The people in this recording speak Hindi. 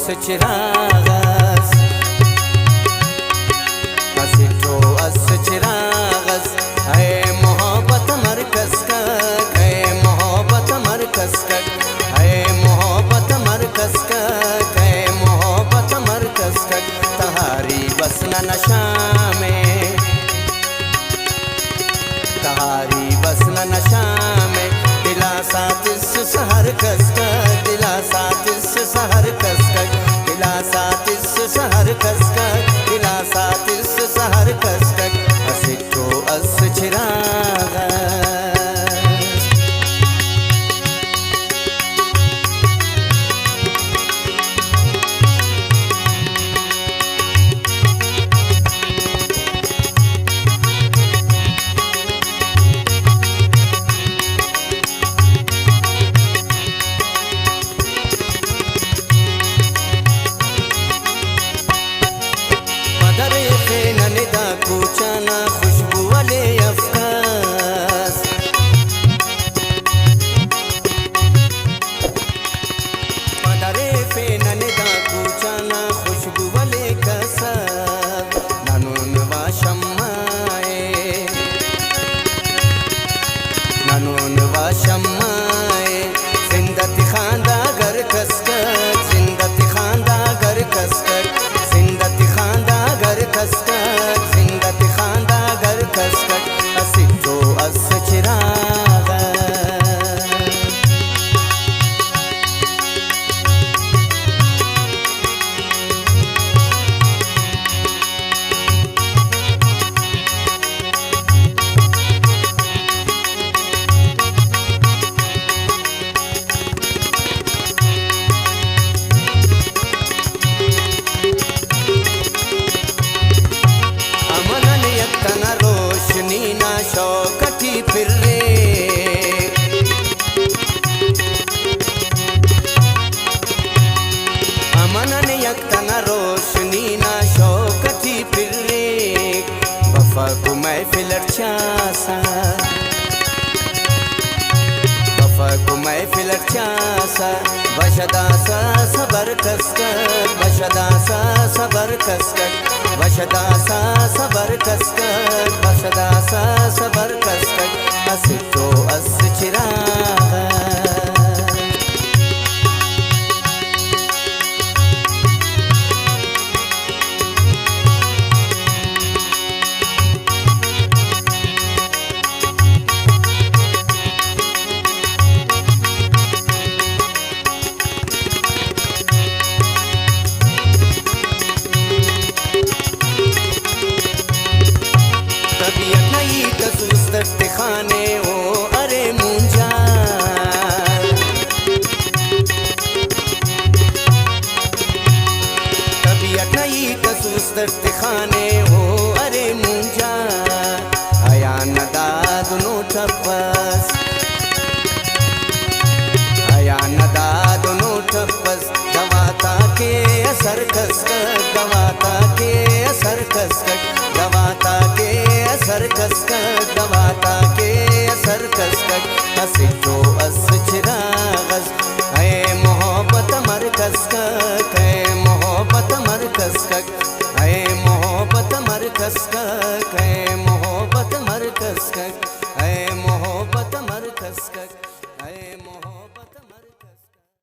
चिरागस हसीटो अस चिरागस है मोहब्बत मरकज का है मोहब्बत मरकज का है मोहब्बत मरकज का है मोहब्बत मरकज का तहारी बस न नशा में तहारी बस न नशा में दिला साथ इस सहर कस का दिला साथ इस सहर कस का दिला साथ इस सहर कस का दिला साथ इस सहर कस का हसीटो अस चिरागस पूछाना खुशबू वाले अफकास पदरे पे ननिदा पूछाना खुशबू वाले कसब ननून वा शम्माए ननून वा शम्माए जिंदती खांदा घर कसकर जिंदती खांदा घर कसकर जिंदती खांदा घर कसकर जिंदती खांदा घर कसकर हसीटो अस चिरागस रोशनी ना शौकती फिर रे अमनन यक्तन रोशनी ना शौकती फिर रे वफा को महफिल चासा वफा को महफिल चासा बशदासा सबर कसकर बशदासा सबर कसकर बशदासा सबर कसकर बशदासा सबर कसकर हसीटो अस चिरागस खाने ओ अरे मुंजा तबीयत नहीं तसूस दर्द खाने ओ अरे मुंजा आया नदा दोनों ठप्पस आया नदा दोनों ठप्पस दवाता के असर कसकर दवाता के असर कसकर दवाता के असर कसकर दवाता के असर कसकर हसीटो अस चिरागस है मोहब्बत मरकज का है मोहब्बत मरकज का है मोहब्बत मरकज का है मोहब्बत मरकज का है मोहब्बत मरकज का